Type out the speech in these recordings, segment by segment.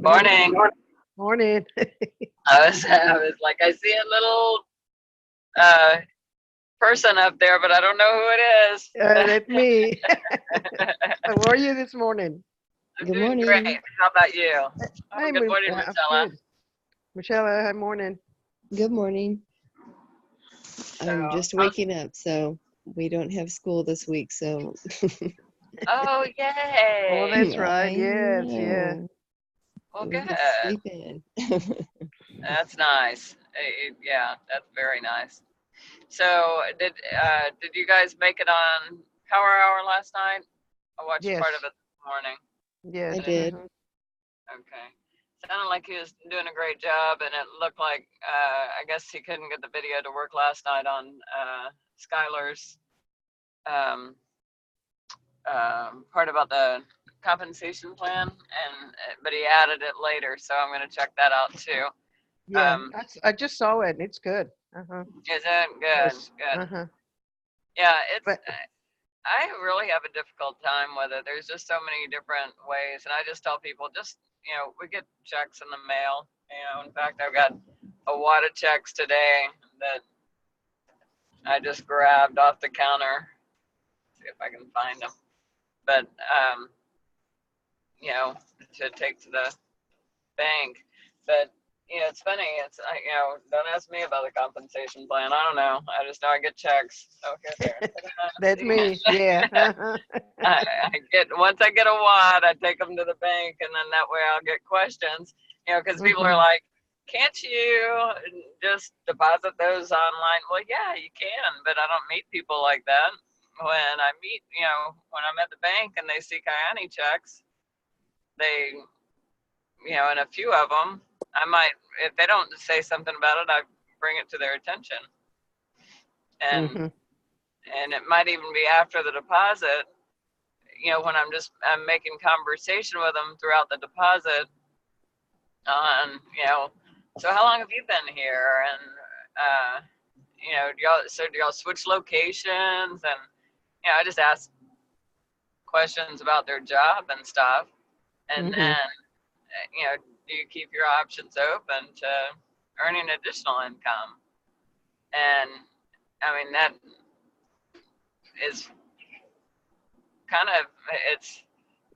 Good morning. Morning. I was like, I see a little uh, person up there, but I don't know who it is. That's me. How are you this morning? I'm Good doing great. morning. How about you? Oh, I'm good morning, I'm Marcella. good. Michelle, hi, morning. Good morning. So, I'm just how's- waking up, so we don't have school this week, so oh, Oh, yay. that's right. I Yes, yeah. know. Well, We good. can sleep in. That's nice. Yeah, that's very nice. So, did you guys make it on Power Hour last night? I watched Yes, part of it this morning. yes. I And did. Okay. Sounded like he was doing a great job, and it looked like I guess he couldn't get the video to work last night on Skylar's um, part about the compensation plan, and but he added it later, so I'm going to check that out too. Yeah, Um, I just saw it. It's good. Uh-huh. is it good? Yes. Good. Uh-huh. Yeah, it's. But I really have a difficult time with it. There's just so many different ways, and I just tell people, just we get checks in the mail. In fact, I've got a wad of checks today that I just grabbed off the counter. See if I can find them. But to take to the bank. But it's funny. Don't ask me about the compensation plan. I don't know. I just know I get checks. Oh, here. that's me. Yeah. Uh-huh. I get once I get a wad, I take them to the bank, and then that way I'll get questions. Because people are Mhm. like, "Can't you just deposit those online?" Well, yeah, you can, but I don't meet people like that. When I meet, when I'm at the bank and they see Kyani checks, they, and a few of them, I might, if they don't say something about it, I bring it to their attention, and Mhm. and it might even be after the deposit. When I'm making conversation with them throughout the deposit on, so how long have you been here? And, do y'all switch locations? And, I just ask questions about their job and stuff. And then, Mhm. do you keep your options open to earning additional income? And I mean, that is kind of, it's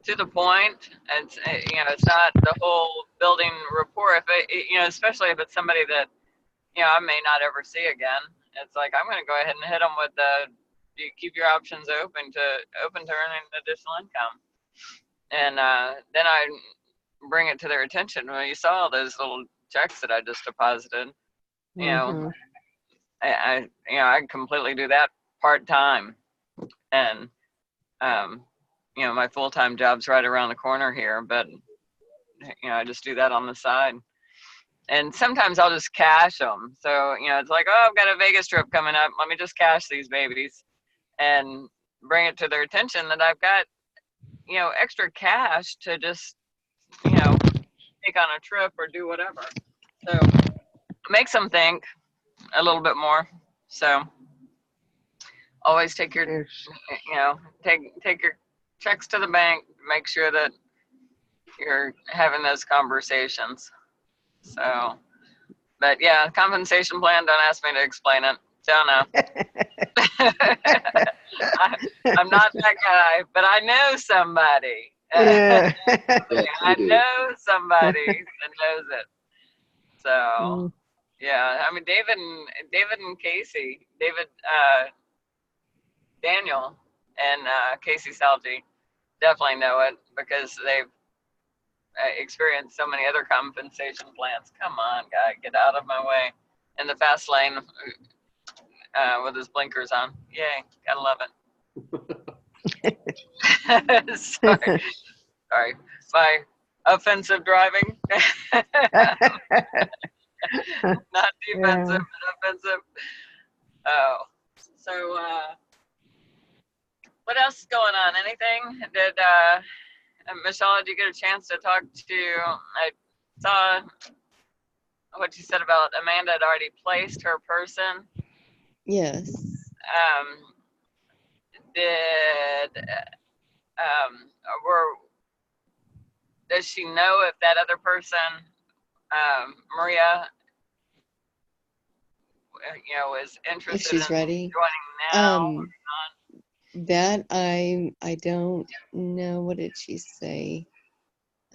to the point. It's not the whole building rapport. If especially if it's somebody that I may not ever see again. It's like I'm going to go ahead and hit them with the. You keep your options open to earning additional income, and then I bring it to their attention. Well, you saw those little checks that I just deposited. You know, Mhm. I completely do that part time, and um, my full time job's right around the corner here, but I just do that on the side. And sometimes I'll just cash them. So, it's like, oh, I've got a Vegas trip coming up. Let me just cash these babies and bring it to their attention that I've got, extra cash to just, take on a trip or do whatever. So it makes them think a little bit more. So always take your, Yes. take your checks to the bank. Make sure that you're having those conversations. So, but yeah, compensation plan. Don't ask me to explain it. Don't know. I'm not that guy, but I know somebody. Yeah. Yes, I you do. know somebody that knows it. So Mm. yeah, I mean David and Casey, Daniel and Casey Salty definitely know it because they've experienced so many other compensation plans. Come on, guy, get out of my way. In the fast lane with his blinkers on. Yay, gotta love it. Sorry, my offensive driving. Not defensive, Yeah. but offensive. Oh, so what else is going on? Anything? Did Michelle? Did you get a chance to talk to? I saw what you said about Amanda had already placed her person. Yes. Um, did were does she know if that other person, Maria, is If interested she's in ready. joining now? That I don't know. What did she say?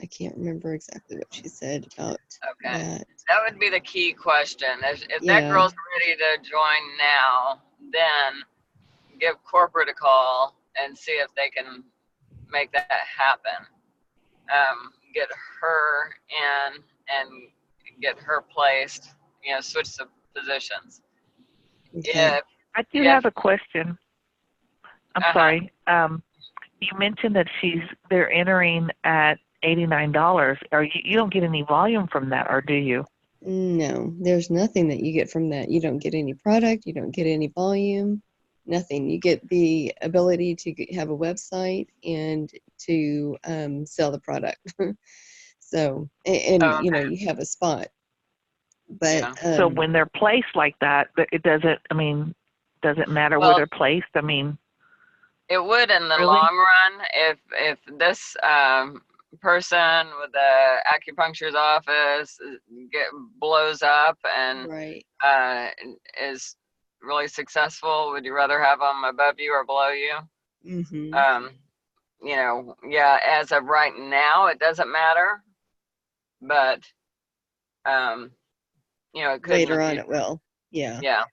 I can't remember exactly what she said about Okay. that. That would be the key question. If that Yeah. girl's ready to join now, then give corporate a call and see if they can make that happen. Get her in and get her placed, switch the positions. Okay. If, I do if have a question. I'm Uh-huh. sorry. You mentioned that they're entering at $89. You don't get any volume from that, or do you? No, there's nothing that you get from that. You don't get any product. You don't get any volume. Nothing. You get the ability to have a website and to sell the product. So, and Oh, you know, you have a spot. But Yeah. So when they're placed like that, it doesn't. I mean, does it matter where Well, they're placed? I mean, it would in the Really? long run if this person with the acupuncturist office blows up and right. is really successful. Would you rather have them above you or below you? Mm-hmm. Yeah, as of right now, it doesn't matter, but it could in Later the on, future. it will. Yeah.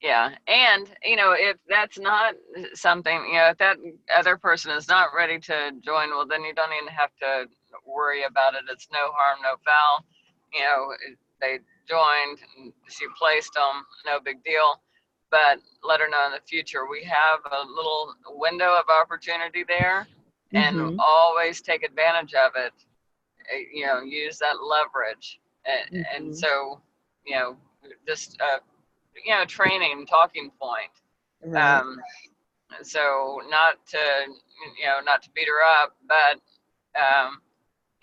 Yeah, and if that's not something, if that other person is not ready to join, well, then you don't even have to worry about it. It's no harm, no foul. They joined, and she placed them, no big deal. But let her know in the future we have a little window of opportunity there, and Mm-hmm. always take advantage of it. Use that leverage, and Mm-hmm. so just training talking point. Right. So not to beat her up, but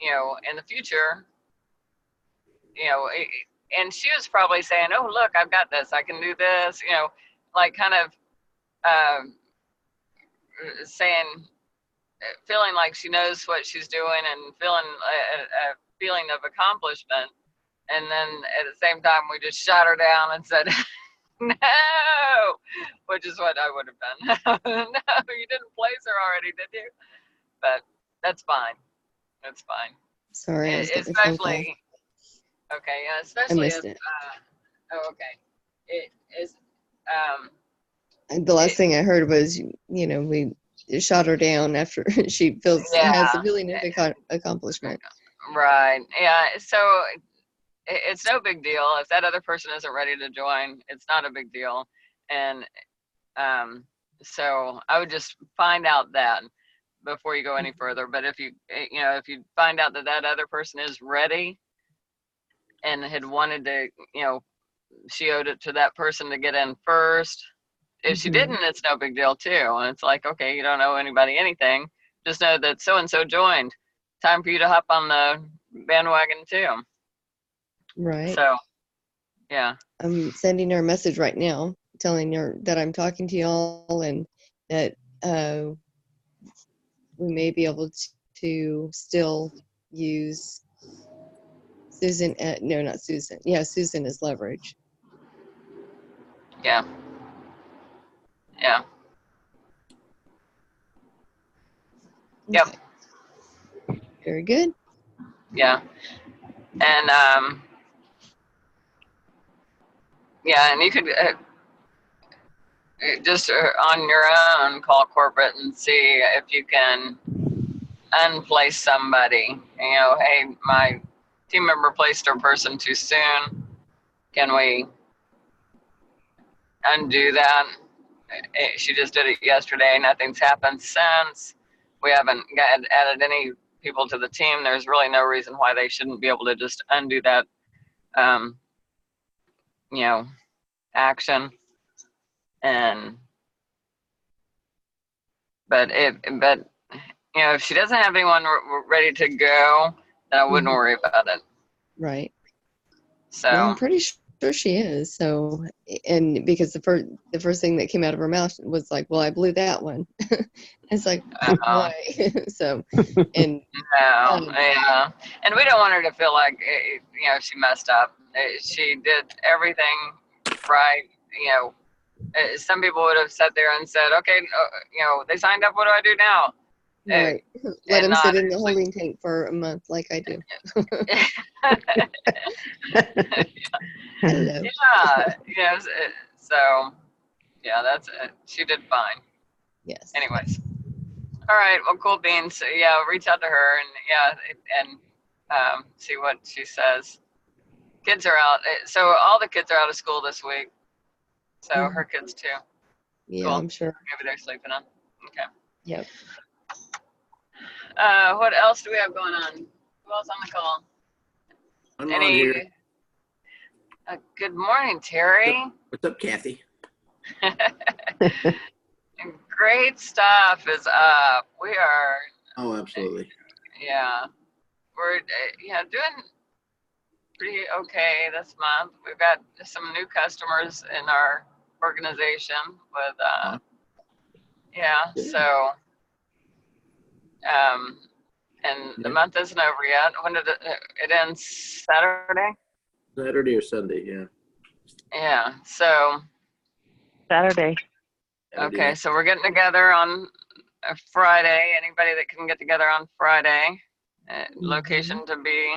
in the future, and she was probably saying, "Oh, look, I've got this. I can do this." Like kind of um, saying, feeling like she knows what she's doing and feeling a feeling of accomplishment. And then at the same time, we just shot her down and said, no, which is what I would have done. No, you didn't place her already, did you? But that's fine. That's fine. Sorry, I was getting a phone call. Especially, okay, I especially missed if, it. okay, it is, And the last thing I heard was, we shot her down after she has yeah, a feeling of accomplishment. right. Yeah, so it's no big deal. If that other person isn't ready to join, it's not a big deal. And so I would just find out that before you go any further. But if you find out that that other person is ready and had wanted to, she owed it to that person to get in first. If she Mhm. didn't, it's no big deal too. And it's like, okay, you don't owe anybody anything. Just know that so and so joined. Time for you to hop on the bandwagon too. Right. So, yeah. I'm sending her a message right now, telling her that I'm talking to y'all and that we may be able to still use Susan. No, not Susan. Yeah, Susan as leverage. Yeah. Yeah. Yep. Okay. Very good. Yeah. And yeah, and you could just on your own call corporate and see if you can unplace somebody. Hey, my team member placed our person too soon. Can we undo that? She just did it yesterday. Nothing's happened since. We haven't added any people to the team. There's really no reason why they shouldn't be able to just undo that, action. But if she doesn't have anyone ready to go, then I wouldn't Mhm. worry about it. Right. So Well, I'm pretty Sure she is. So, and because the first thing that came out of her mouth was like, "Well, I blew that one." It's like, Um, why? So, and no, um, yeah, and we don't want her to feel like she messed up. She did everything right. You know, some people would have sat there and said, "Okay, they signed up. What do I do now?" right, let And him not sit in the holding tank for a month, like I do. Hello. yeah, so yeah, that's it. She did fine. Yes. Anyways, all right. Well, cool beans. So, yeah, reach out to her and see what she says. Kids are out, so all the kids are out of school this week. So her kids too. Yeah, Cool. I'm sure. Maybe they're sleeping on. Okay. Yep. What else do we have going on? Who else on the call? I'm on here. Good morning, Terry. What's up, Kathy? Great stuff is up. We are, Oh, absolutely. yeah, we're doing pretty okay this month. We've got some new customers in our organization with so and the month isn't over yet. When did it ends? Saturday? Saturday or Sunday, yeah. Yeah, so Saturday. Saturday okay, night. so we're getting together on a Friday. Anybody that can get together on Friday, location to be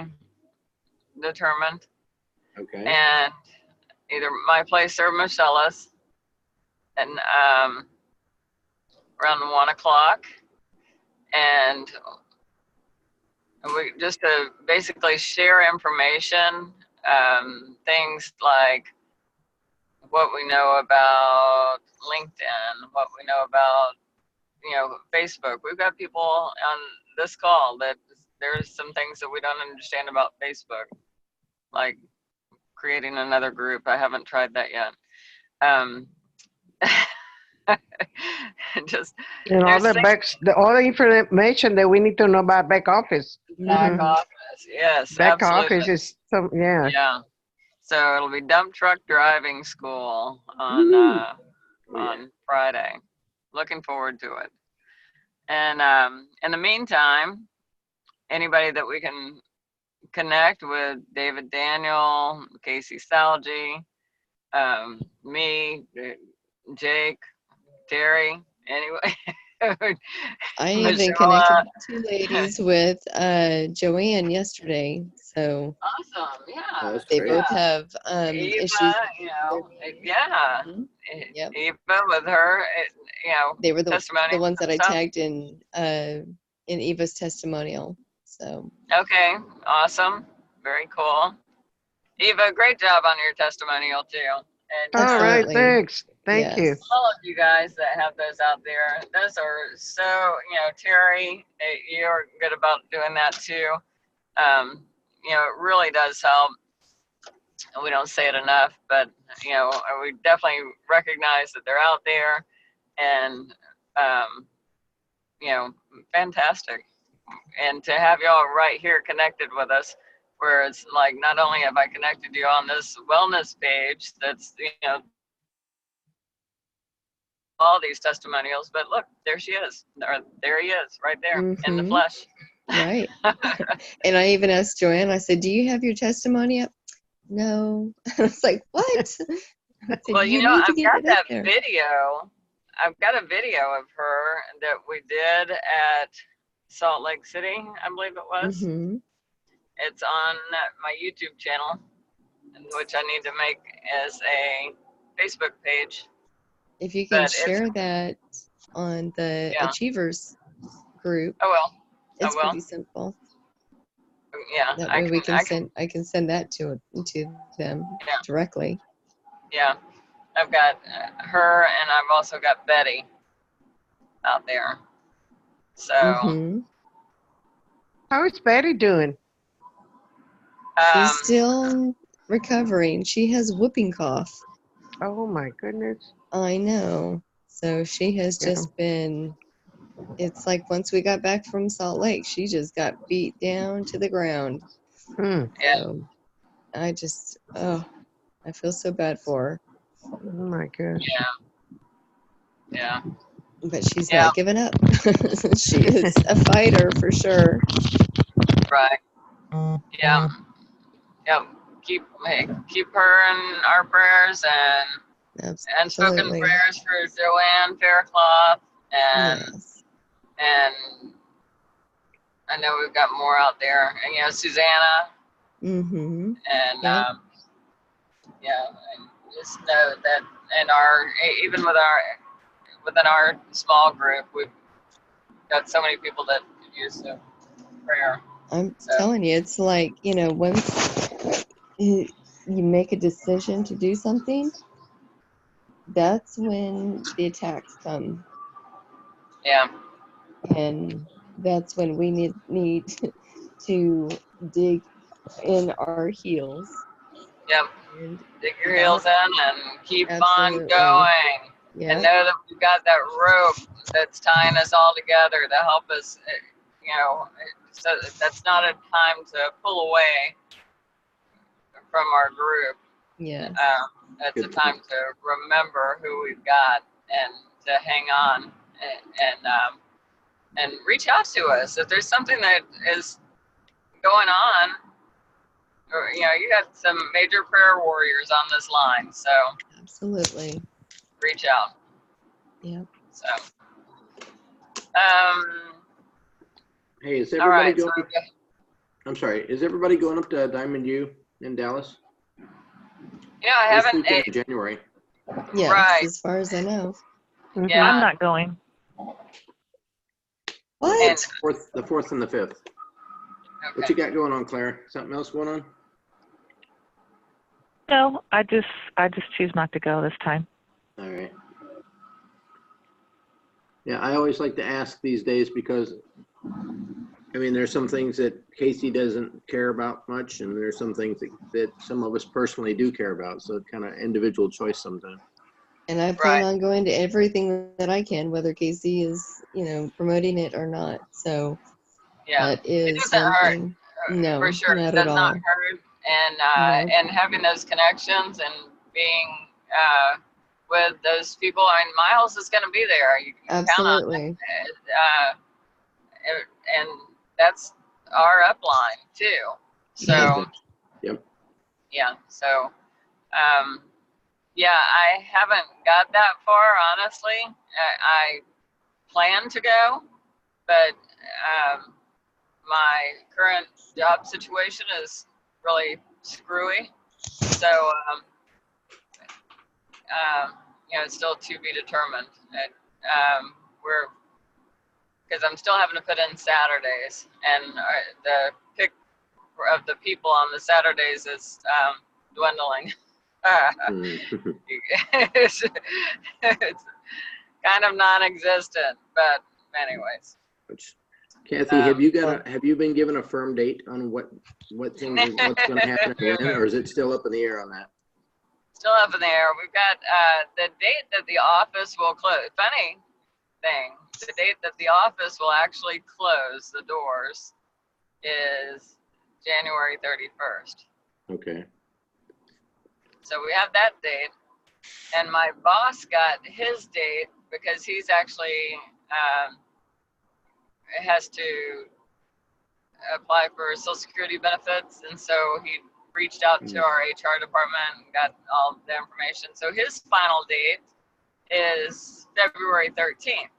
determined, Okay. and either my place or Michelle's, and around 1 o'clock, and we just to basically share information, things like what we know about LinkedIn, what we know about Facebook. We've got people on this call that there's some things that we don't understand about Facebook, like creating another group. I haven't tried that yet. Just And all there's all the information that we need to know about back office. back Mhm. office. Yes, Back absolutely. office is yeah. Yeah. So it'll be dump truck driving school on Woo. Oh, yeah. on Friday. Looking forward to it. And in the meantime, anybody that we can connect with, David Daniel, Casey Salgi, me, Jake, Terry, anyway. I even connected two ladies with Joanne yesterday. So Awesome, yeah. Oh, that's they great. both have Eva, issues. yeah. Mhm. Yep. Eva with her, They were the testimony ones that I stuff. tagged in Eva's testimonial. So Okay, awesome. Very cool. Eva, great job on your testimonial too. And All right, Absolutely. thanks. Thank you. yes. all of you guys that have those out there, those are so, Terry, you're good about doing that too. It really does help. And we don't say it enough, but we definitely recognize that they're out there, and fantastic. And to have y'all right here connected with us, where it's like not only have I connected you on this wellness page that's all these testimonials, but look, there she is, or there he is, right there in the Mhm. flesh. Right. And I even asked Joanne, I said, "Do you have your testimony up?" No. I was like, "What?" I said, Well, you need to I've get got it up that there. video. I've got a video of her that we did at Salt Lake City, I believe it was. Hmm. It's on my YouTube channel, which I need to make as a Facebook page. If you can But it's, share that on the Yeah. Achievers group, oh well, it's will. pretty simple. Yeah, That I way we can, can I can send that to them Yeah. directly. yeah. I've got her, and I've also got Betty out there. So, Mhm. How is Betty doing? She's still recovering. She has whooping cough. Oh my goodness. I know. So she has Yeah. just been, it's like once we got back from Salt Lake, she just got beat down to the ground. Hmm. Yeah. So I just, oh, I feel so bad for her, Oh my gosh. Yeah. but she's Yeah. not giving up. She is a fighter for sure. Right. Yeah. Yep. Keep her in our prayers and unspoken Absolutely. prayers for Joanne Faircloth Yes. and I know we've got more out there, and Susanna Mm-hmm. and Yep. and just know that even within our small group, we've got so many people that could use the prayer. I'm So telling you, it's like, once you make a decision to do something, that's when the attacks come. yeah, And that's when we need to dig in our heels yep. and Dig your heels in and keep on absolutely. going. And Yeah, know that we've got that rope that's tying us all together to help us, so that's not a time to pull away from our group. yes, It's a Good time to remember who we've got and to hang on and reach out to us if there's something that is going on. Or, you got some major prayer warriors on this line, so absolutely. reach out. Yeah. So, Hey, is all everybody right. So going? I'm sorry. Is everybody going up to Diamond U in Dallas? I First haven't. weekend in January. Yes, Right. as far as I know. Yeah. I'm not going. What? And, The 4th and the 5th. What okay. you got going on, Claire? Something else going on? No, I just choose not to go this time. All right. Yeah, I always like to ask these days because, there's some things that Casey doesn't care about much, and there's some things that some of us personally do care about. So it's kind of individual choice sometimes. And I plan Right. on going to everything that I can, whether Casey is, promoting it or not. So Yeah. that is It doesn't one hurt. thing. No, For sure, not it at does all. not hurt, No. and having those connections and being with those people. Miles is going to be there. You can count on Absolutely. it. And that's our upline too. So Yep. yeah. So I haven't got that far, honestly. I plan to go, but my current job situation is really screwy. So, it's still to be determined. Because I'm still having to put in Saturdays, and the pick of the people on the Saturdays is dwindling. It's kind of non-existent, but anyways. Kathy, have you been given a firm date on what's going to happen and when, or is it still up in the air on that? Still up in the air. We've got the date that the office will close. Funny thing, the date that the office will actually close the doors is January 31st. Okay. So we have that date, and my boss got his date because he's actually has to apply for Social Security benefits, and so he reached out to our HR department and got all the information. So his final date is February 13th,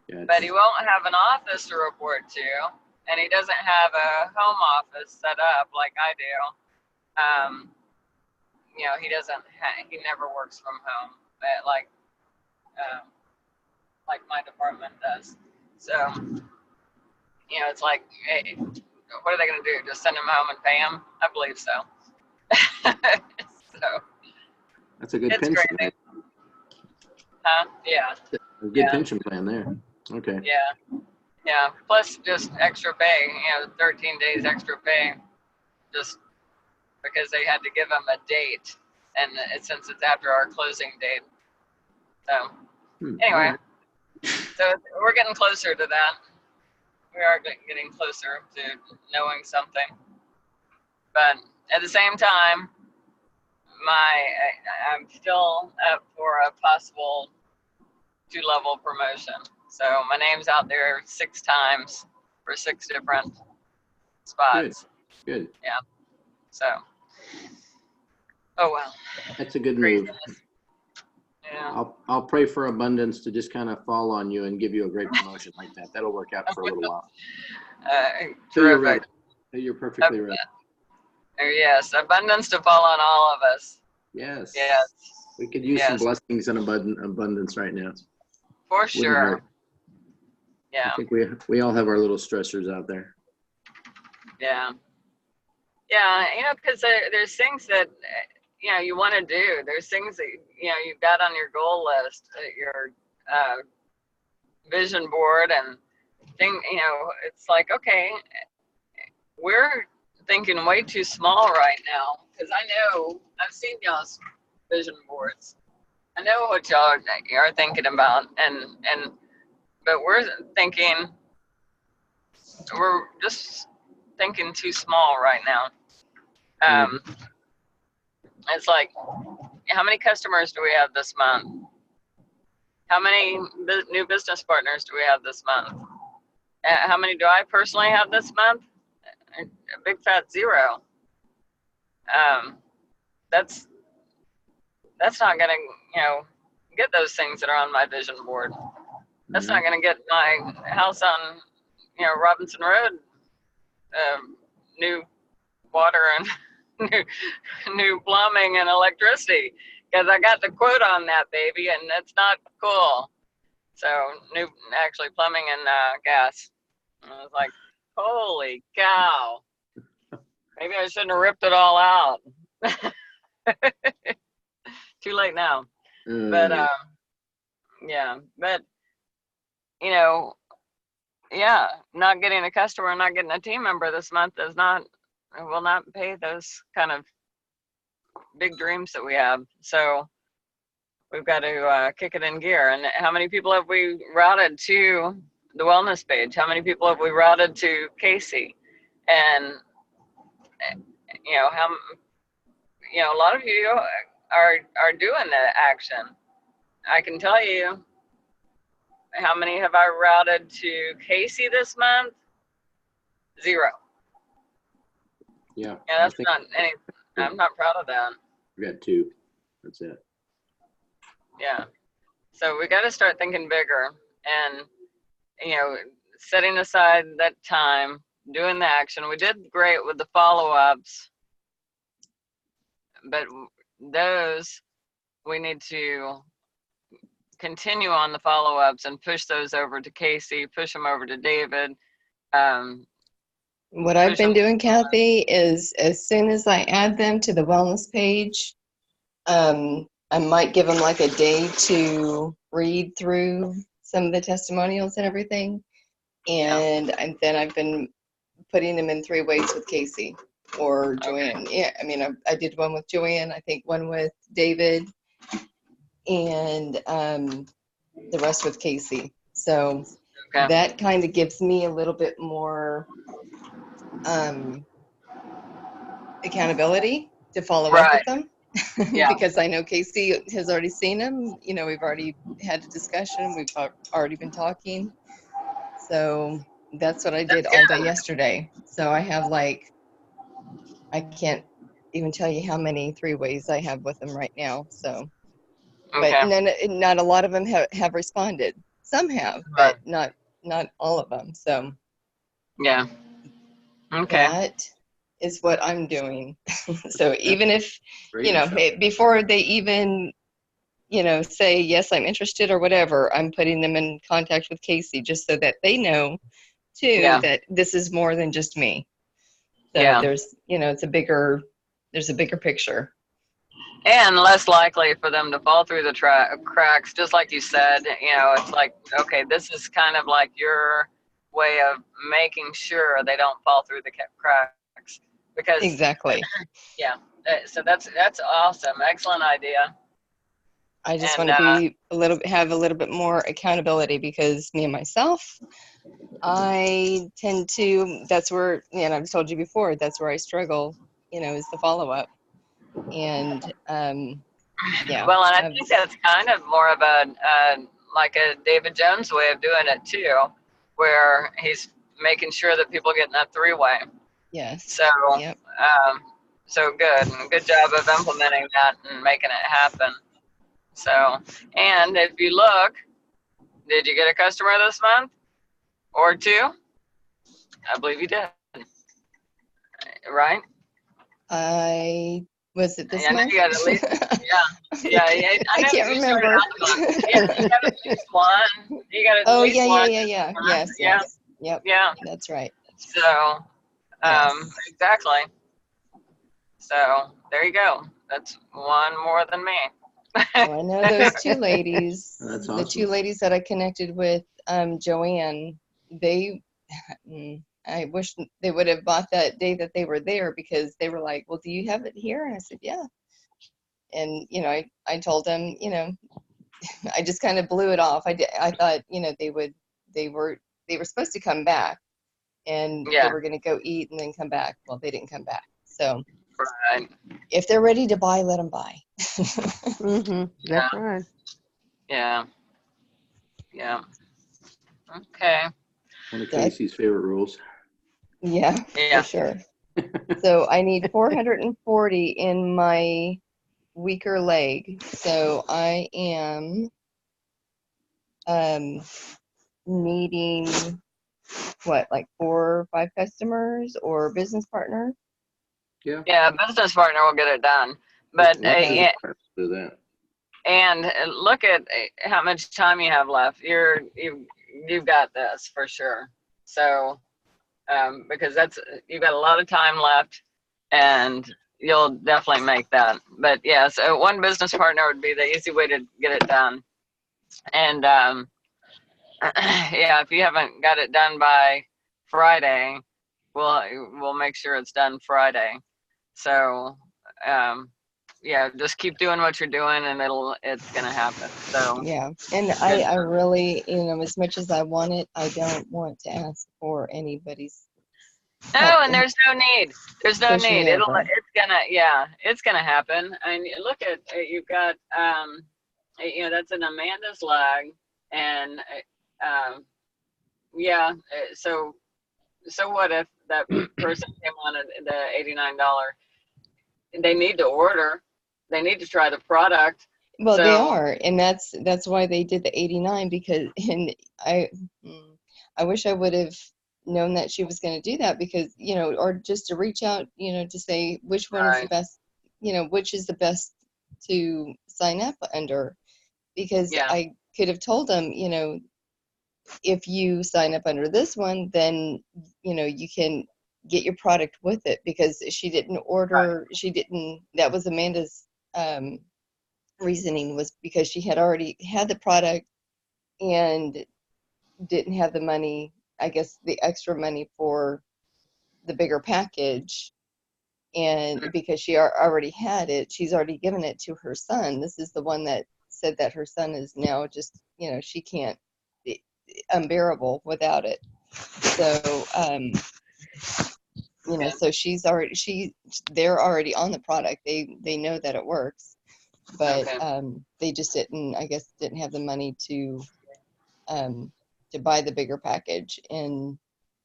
Gotcha. but he won't have an office to report to, and he doesn't have a home office set up like I do. He never works from home, like my department does. So, it's like, hey, what are they going to do? Just send him home and pay him? I believe so. So That's a good it's pension. crazy. Huh? Yeah. A good pension plan there. Okay. Yeah. Plus just extra pay, 13 days extra pay, just because they had to give him a date, and since it's after our closing date. So anyway, so we're getting closer to that. We are getting closer to knowing something. But at the same time, I'm still up for a possible 2-level promotion. So my name's out there 6 times for 6 different spots. Good. So, oh well. That's a good move. Yeah. I'll pray for abundance to just kind of fall on you and give you a great promotion like that. That'll work out for a little while. So you're right. Terrific. You're perfectly right. Yes, abundance to fall on all of us. Yes. Yes. We could use some blessings and abundance right now. For sure. hurt. Yeah. I think we all have our little stressors out there. Yeah. Yeah, because there's things that, you want to do. There's things that, you've got on your goal list, your vision board and it's like, okay, we're thinking way too small right now, because I know I've seen y'all's vision boards. I know what y'all are thinking about, but we're just thinking too small right now. It's like, how many customers do we have this month? How many new business partners do we have this month? How many do I personally have this month? A big fat 0. That's not gonna, get those things that are on my vision board. That's not gonna get my house on, Robinson Road, new water and new plumbing and electricity, because I got the quote on that baby, and that's not cool. So new, actually plumbing and gas. And I was like, holy cow! Maybe I shouldn't have ripped it all out. Too late now. But not getting a customer, not getting a team member this month will not pay those kind of big dreams that we have. So we've got to kick it in gear. And how many people have we routed to the wellness page? How many people have we routed to Casey? And a lot of you are doing the action. I can tell you, how many have I routed to Casey this month? 0. Yeah. Yeah, that's not any. I'm not proud of that. We got 2. That's it. Yeah. So we got to start thinking bigger, and setting aside that time, doing the action. We did great with the follow-ups, but those we need to continue on the follow-ups and push those over to Casey, push them over to David. What I've been doing, Kathy, is as soon as I add them to the wellness page, I might give them like a day to read through some of the testimonials and everything. And then I've been putting them in 3 ways with Casey or Joanne. Yeah, I mean, I did one with Joanne, I think one with David, and the rest with Casey. So that kind of gives me a little bit more accountability to follow up with them. Because I know Casey has already seen them. We've already had a discussion. We've already been talking. So that's what I did all day yesterday. So I have I can't even tell you how many 3 ways I have with them right now. So, but not a lot of them have responded. Some have, but not all of them. So yeah. Okay. That is what I'm doing. So even if, before they even, say, yes, I'm interested or whatever, I'm putting them in contact with Casey just so that they know too that this is more than just me. So there's, there's a bigger picture. And less likely for them to fall through the cracks, just like you said. It's like, okay, this is kind of like your way of making sure they don't fall through the cracks. Because exactly. So that's awesome. Excellent idea. I just want to have a little bit more accountability, because me and myself, I tend to, that's where, and I've told you before, that's where I struggle, is the follow-up. And yeah. Well, and I think that's kind of more of a like a David Jones way of doing it too, where he's making sure that people get in that three-way. Yes. So, Yep. so good, and good job of implementing that and making it happen. So, and if you look, did you get a customer this month or two? I believe you did, right? Was it this I know month? you got at least, yeah. I know can't you started remember. out the month. Yeah, you got at least one. You got at Oh, least yeah. one. Yes, Yeah. yes. Yep, Yeah. that's right. So, Yes. exactly. So there you go. That's one more than me. Well, I know those two ladies, That's the awesome. two ladies that I connected with, Joanne, I wish they would have bought that day that they were there, because they were like, well, do you have it here? And I said, yeah. And, I told them, I just kind of blew it off. I thought, they were supposed to come back, and Yeah. they were going to go eat and then come back. Well, they didn't come back. So Right. if they're ready to buy, let them buy. Mm-hmm. That's right. Yeah. Yeah. Okay. One of That- Casey's favorite rules. Yeah, Yeah. for sure. So I need 440 in my weaker leg. So I am needing what, like 4 or 5 customers or business partner? Yeah. Yeah. Business partner will get it done. But Okay. Do that. and look at how much time you have left. You've got this for sure. So because you've got a lot of time left, and you'll definitely make that. But yeah, so one business partner would be the easy way to get it done. And yeah, if you haven't got it done by Friday, we'll make sure it's done Friday. So yeah, just keep doing what you're doing, and it's gonna happen. So Yeah. And I really, as much as I want it, I don't want to ask for anybody's no, help. and there's no need. There's no Push me need. over. It's gonna happen. And look at you've got that's an Amanda's lag, and yeah. So what if that person came on at the $89? They need to order. They need to try the product. Well, they So- are, and that's why they did the 89, because I wish I would have known that she was going to do that, because or just to reach out, to say which one is the Right. best, which is the best to sign up under, because Yeah. I could have told them, if you sign up under this one, then you can get your product with it, because she didn't order. That was Amanda's reasoning, was because she had already had the product and didn't have the money, I guess the extra money for the bigger package. And because she already had it, she's already given it to her son. This is the one that said that her son is now just, she can't, unbearable without it. So, so they're already on the product. They know that it works, but Okay. they just didn't have the money to buy the bigger package, and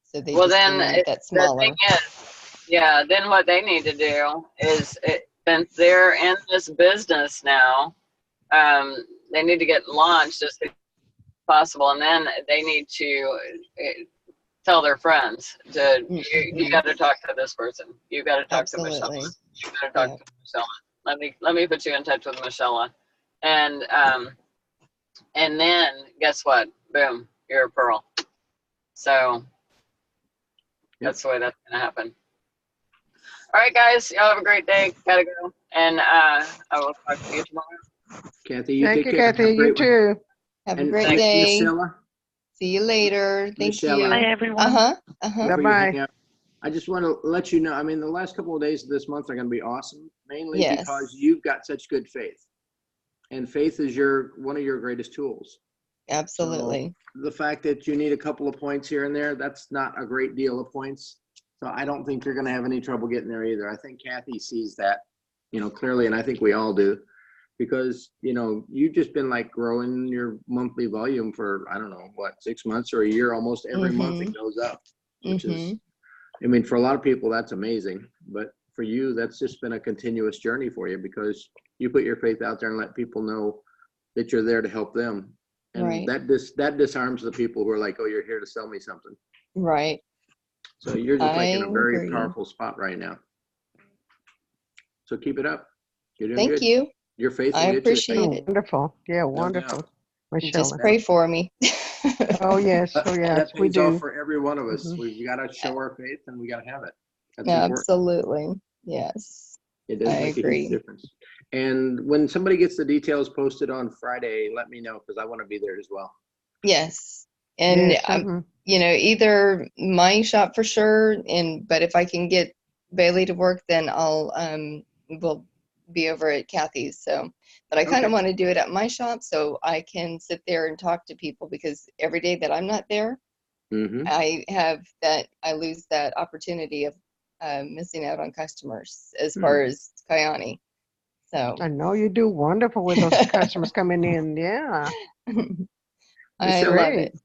so they just then went with that the smaller. thing is, yeah, then what they need to do is, since they're in this business now, they need to get launched as soon as possible, and then they need to tell their friends to you got to talk to this person. You got to talk Absolutely. to Michelle. You got to talk to Michelle. Let me put you in touch with Michelle, and then guess what? Boom, you're a pearl. So that's the way that's gonna happen. All right, guys, y'all have a great day. Gotta go, and I will talk to you tomorrow. Kathy, you Thank take you, care. Have a Kathy. You great one. too. Have a And great thanks, day. Michelle, See you later. Thank Michelle. you. Hi, everyone. before you Bye-bye. hang up, I just want to let you know, I mean, the last couple of days of this month are going to be awesome, mainly Yes. because you've got such good faith. And faith is one of your greatest tools. Absolutely. So the fact that you need a couple of points here and there, that's not a great deal of points. So I don't think you're going to have any trouble getting there either. I think Kathy sees that. clearly, and I think we all do, because, you've just been like growing your monthly volume for, I don't know, what, 6 months or a year, almost every month it goes up, which is, for a lot of people, that's amazing. But for you, that's just been a continuous journey for you because you put your faith out there and let people know that you're there to help them. And Right. that disarms the people who are like, oh, you're here to sell me something. Right. So you're just like in a I very agree. powerful spot right now. So keep it up. You're doing Thank good. you. Your faith will I get you appreciate there. it. Wonderful. Yeah, No wonderful. doubt. Michelle. Just pray for me. Oh, yes. Oh, yes. That We pays off do. for every one of us. Mhm. We've got to show our faith and we got to have it. That's important. Absolutely. Yes. It does I make a agree. huge difference. And when somebody gets the details posted on Friday, let me know because I want to be there as well. Yes. And Yes. Mhm. either my shop for sure, but if I can get Bailey to work, then we'll be over at Kathy's. So, but I kind of Okay. want to do it at my shop so I can sit there and talk to people because every day that I'm not there, Mm-hmm. I lose that opportunity of missing out on customers as far as Kyani. So I know you do wonderful with those customers coming in. Yeah. I Michelle, love Great. it.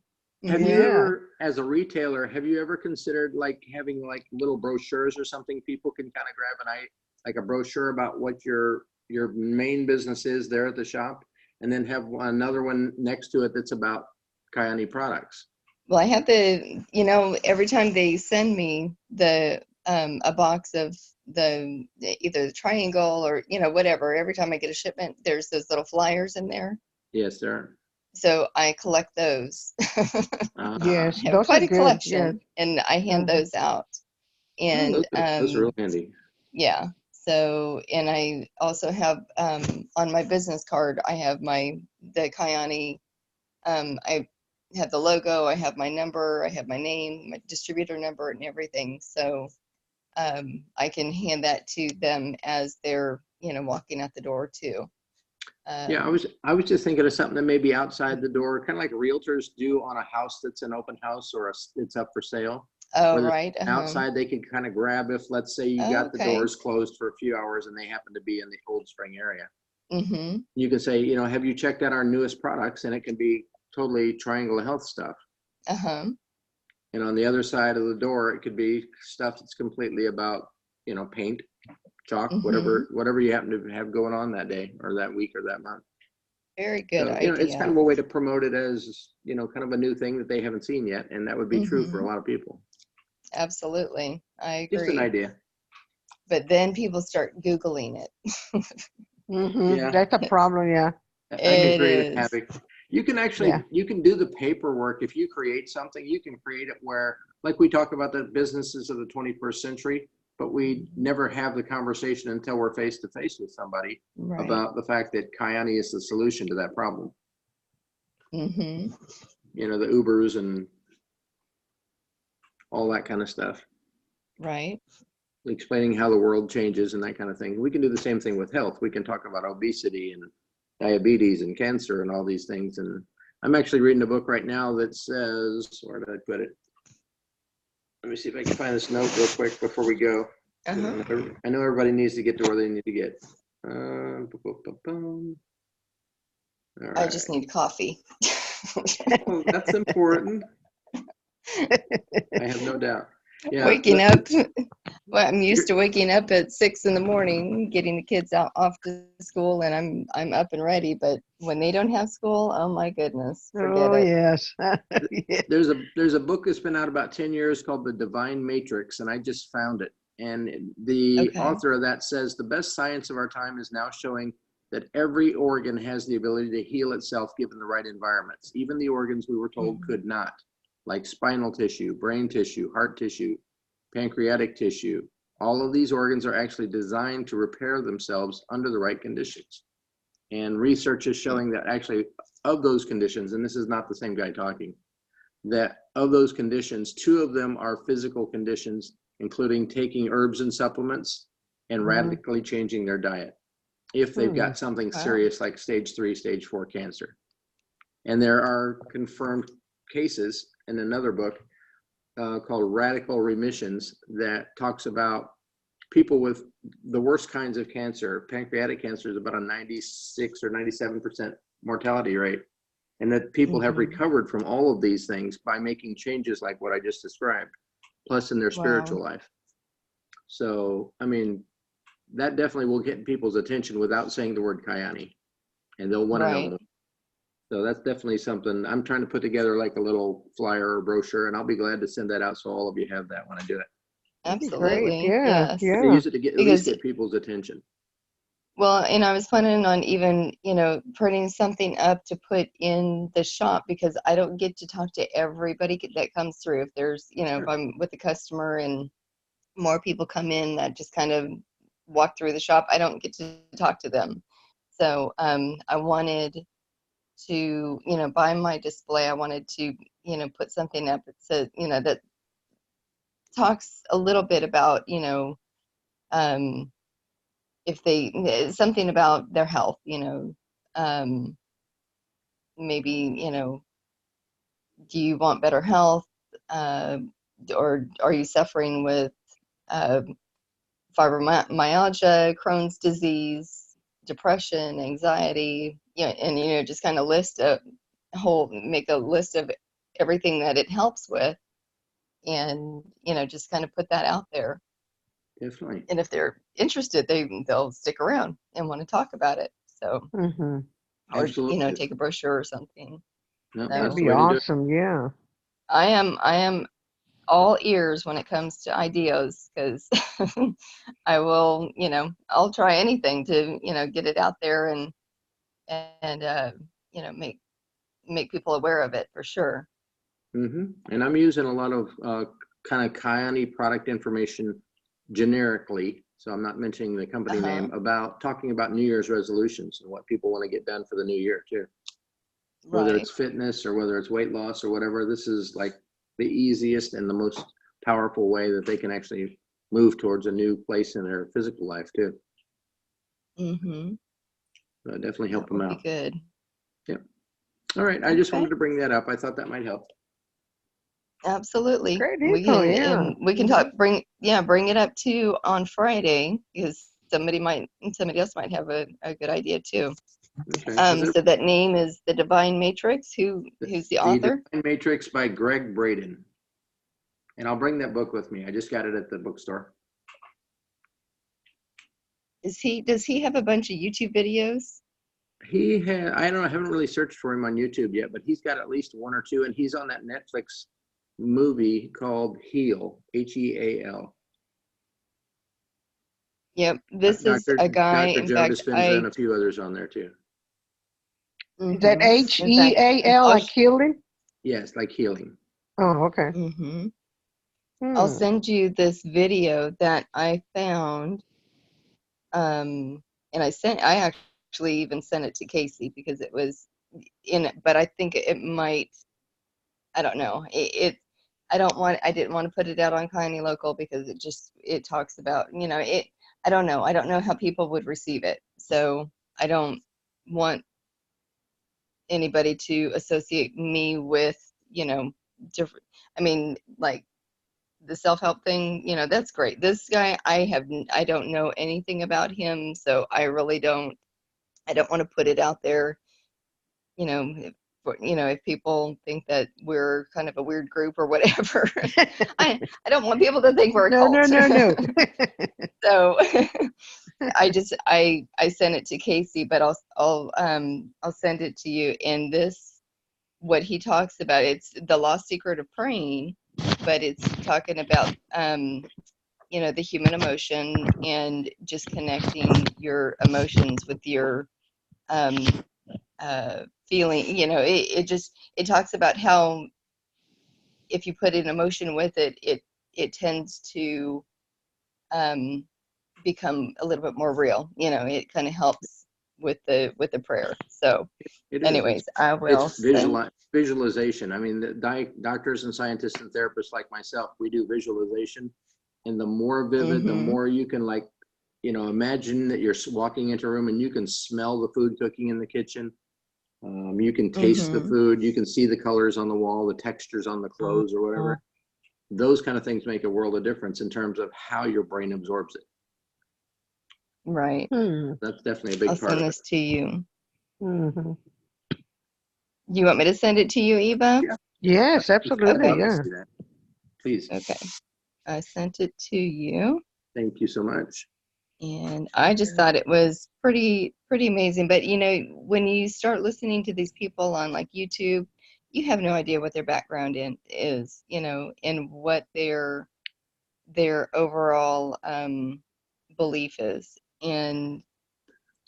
have you Yeah. ever, as a retailer, have you ever considered like having like little brochures or something people can kind of grab like a brochure about what your main business is there at the shop, and then have another one next to it that's about Kyani products? Well, I have every time they send me a box of either the triangle or, whatever, every time I get a shipment, there's those little flyers in there. Yes, sir. So I collect those. Yes. I have Those quite are a good. collection Yes. and I hand those out. And Those are real handy. yeah. So, and I also have on my business card, I have the Kyani. I have the logo, I have my number, I have my name, my distributor number, and everything. So I can hand that to them as they're, walking out the door too. Yeah, I was just thinking of something that may be outside the door, kind of like realtors do on a house that's an open house or it's up for sale. Oh, Where right. outside they can kind of grab if, let's say, you got the Okay. doors closed for a few hours and they happen to be in the Old Spring area. Mm-hmm. You can say, have you checked out our newest products? And it can be totally Triangle of Health stuff. Uh-huh. And on the other side of the door, it could be stuff that's completely about, paint, chalk, whatever you happen to have going on that day or that week or that month. Very good So, idea. it's kind of a way to promote it as, kind of a new thing that they haven't seen yet. And that would be true for a lot of people. Absolutely. I agree. Just an idea. But then people start Googling it. Yeah. That's a problem. Yeah. I can It create is. a havoc. You can actually, you can do the paperwork. If you create something, you can create it where, like we talk about the businesses of the 21st century, but we never have the conversation until we're face to face with somebody about the fact that Kyani is the solution to that problem. Mm-hmm. The Ubers and all that kind of stuff. Right. Explaining how the world changes and that kind of thing. We can do the same thing with health. We can talk about obesity and diabetes and cancer and all these things. And I'm actually reading a book right now that says, where did I put it? Let me see if I can find this note real quick before we go. Uh-huh. I know everybody needs to get to where they need to get. I just need coffee. Oh, that's important. I have no doubt. Yeah, Waking up. Well, I'm used to waking up at 6 a.m, getting the kids off to school, and I'm up and ready. But when they don't have school, oh my goodness, forget it. Yes. Yeah. There's a book that's been out about 10 years called The Divine Matrix, and I just found it. And the author of that says the best science of our time is now showing that every organ has the ability to heal itself given the right environments. Even the organs we were told could not, like spinal tissue, brain tissue, heart tissue, pancreatic tissue. All of these organs are actually designed to repair themselves under the right conditions. And research is showing that actually of those conditions, and this is not the same guy talking, that of those conditions, 2 of them are physical conditions, including taking herbs and supplements and radically changing their diet if they've got something serious like stage 3, stage 4 cancer. And there are confirmed cases in another book called Radical Remissions that talks about people with the worst kinds of cancer, pancreatic cancer, is about a 96 or 97% mortality rate. And that people have Mhm. recovered from all of these things by making changes like what I just described, plus in their spiritual Wow. life. So, I mean, that definitely will get people's attention without saying the word Kyani, and they'll want to know Right. more. So that's definitely something I'm trying to put together, like a little flyer or brochure, and I'll be glad to send that out so all of you have that when I do it. That'd be great. Absolutely. Yeah, Yes. I yeah. use it to at least Because, get people's attention. well, and I was planning on even, printing something up to put in the shop because I don't get to talk to everybody that comes through. If there's, if Sure. I'm with a customer and more people come in that just kind of walk through the shop, I don't get to talk to them. So I wanted to, by my display, I wanted to, put something up that says, that talks a little bit about, um, if they, something about their health, um, maybe, do you want better health? Or are you suffering with uh, fibromyalgia, Crohn's disease, depression, anxiety, and just kind of make a list of everything that it helps with, and just kind of put that out there. Definitely. And if they're interested, they'll stick around and want to talk about it. So, Mm-hmm. or Absolutely. take a brochure or something. No, So that's That'd the be way to do it. awesome. Yeah. I am all ears when it comes to ideas because I will, I'll try anything to, get it out there and make people aware of it for sure. And I'm using a lot of kind of Kyani product information generically. So I'm not mentioning the company Uh-huh. name, about talking about New Year's resolutions and what people want to get done for the new year too. Whether Right. it's fitness or whether it's weight loss or whatever, this is like the easiest and the most powerful way that they can actually move towards a new place in their physical life too. Mm-hmm. So definitely help That them would be out. good. Yep. All right. I just Okay. wanted to bring that up. I thought that might help. Absolutely. Great We info. can, Yeah. and we can talk, bring it up too on Friday because somebody else might have a good idea too. Okay. So that name is The Divine Matrix. Who's the author? Divine Matrix by Greg Braden. And I'll bring that book with me. I just got it at the bookstore. Does he have a bunch of YouTube videos? He had, I don't know, I haven't really searched for him on YouTube yet, but he's got at least one or two, and he's on that Netflix movie called Heal, Heal. Yep. This is a guy, Dr. in Joe fact, Dispenza and a few others on there too. Is that in fact, HEAL like healing? Yes, like healing. Oh, okay. mm-hmm. Hmm. I'll send you this video that I found. And I actually even sent it to Casey because it was in it, but I think it might, I don't know. I didn't want to put it out on Kyani Local because it talks about, I don't know. I don't know how people would receive it. So I don't want anybody to associate me with, different, I mean, like the self-help thing, that's great. This guy, I don't know anything about him, so I don't want to put it out there, if people think that we're kind of a weird group or whatever. I don't want people to think we're a cult. No. So I sent it to Casey, but I'll send it to you. And this, what he talks about, it's the lost secret of praying, but it's talking about the human emotion and just connecting your emotions with your feeling. It talks about how if you put an emotion with it, it tends to become a little bit more real. It kind of helps with the prayer. So anyways, I will It's visualization. I mean, the doctors and scientists and therapists like myself, we do visualization, and the more vivid, the more you can imagine that you're walking into a room and you can smell the food cooking in the kitchen. You can taste the food. You can see the colors on the wall, the textures on the clothes or whatever. Those kind of things make a world of difference in terms of how your brain absorbs it. Right. That's definitely a big I'll part send of it. this to you. Mhm. You want me to send it to you, Eva? Yeah. Yes, I'd absolutely. love to Yeah. see that. Please. Okay. I sent it to you. Thank you so much. And I just thought it was pretty amazing. But you know, when you start listening to these people on like YouTube, you have no idea what their background is, you know, and what their overall belief is. And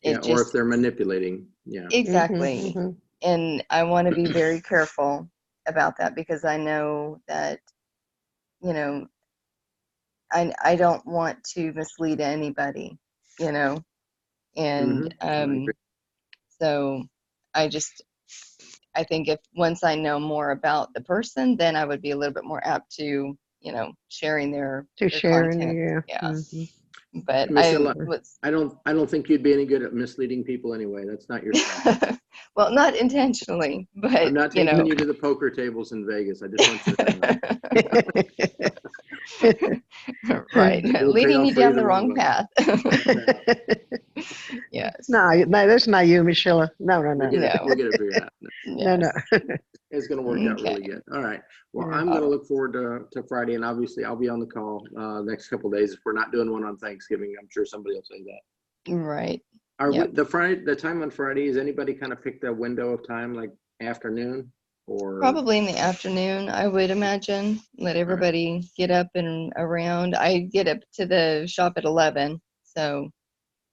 Yeah, it or if just they're manipulating. Yeah. exactly. Mhm. And I want to be very careful about that because I know that, you know, I don't want to mislead anybody, you know, and I agree. so I just I think if once I know more about the person, then I would be a little bit more apt to, you know, sharing To their sharing, content. yeah. Yeah. Mhm. But Miss I Ella, was I don't think you'd be any good at misleading people anyway. That's not your strength. well, not intentionally, I'm but not you taking know. you to the poker tables in Vegas. I just want you to know. Right. We'll pay Leading off you for down either the one wrong of us. path. No, Yes. no, that's not you, Miss Sheila. No, no, no. No. We'll get it figured out. No, no. Yes. It's going to work out really Okay. good. All right. Well, Yeah. I'm going to look forward to Friday, and obviously I'll be on the call next couple of days. If we're not doing one on Thanksgiving, I'm sure somebody will say that. Right. Are we, Yep. the time on Friday? Has anybody kind of picked a window of time, like afternoon or? Probably in the afternoon, I would imagine. Let everybody get up and around. I get up to the shop at 11, so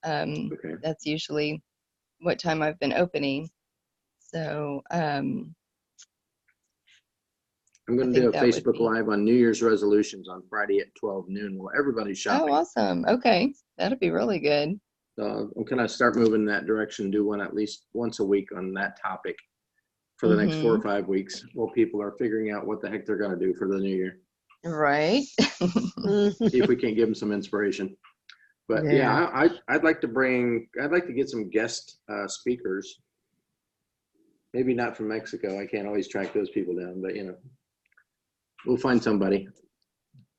Okay. that's usually what time I've been opening. So I'm I going to do think a that would Facebook be. Live on New Year's resolutions on Friday at 12 noon. Well, everybody's Oh, shopping. awesome. Okay, that'll be really good. So I'm going to start moving in that direction, do one at least once a week on that topic for the next 4 or 5 weeks while people are figuring out what the heck they're going to do for the new year. Right. See if we can't give them some inspiration. But yeah, I'd like to get some guest speakers. Maybe not from Mexico. I can't always track those people down, but you know, we'll find somebody.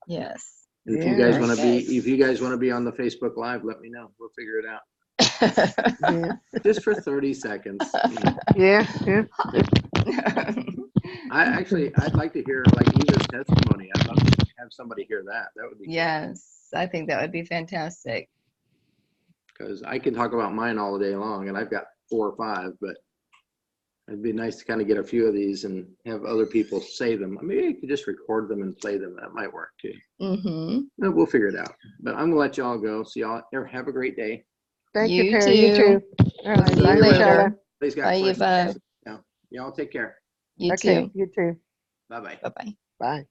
Yes. And if Yeah, you guys very want to be, good. if you guys want to be on the Facebook Live, let me know. We'll figure it out. Yeah, Just for 30 seconds. You know. yeah, yeah. I'd like to hear like Eva's testimony. I'd love to have somebody hear that. That would be good. Yes, I think that would be fantastic. Because I can talk about mine all day long, and I've got 4 or 5, but it'd be nice to kind of get a few of these and have other people say them. I mean, you could just record them and play them. That might work too. Mm-hmm. No, we'll figure it out. But I'm gonna let y'all go. So y'all have a great day. Thank you, You Terry. You too. too. All right. See you Bye, Miss later. Sheila. Please got Bye, questions. Eva. Y'all take care. You Okay, too. you too. Bye bye. Bye-bye. Bye.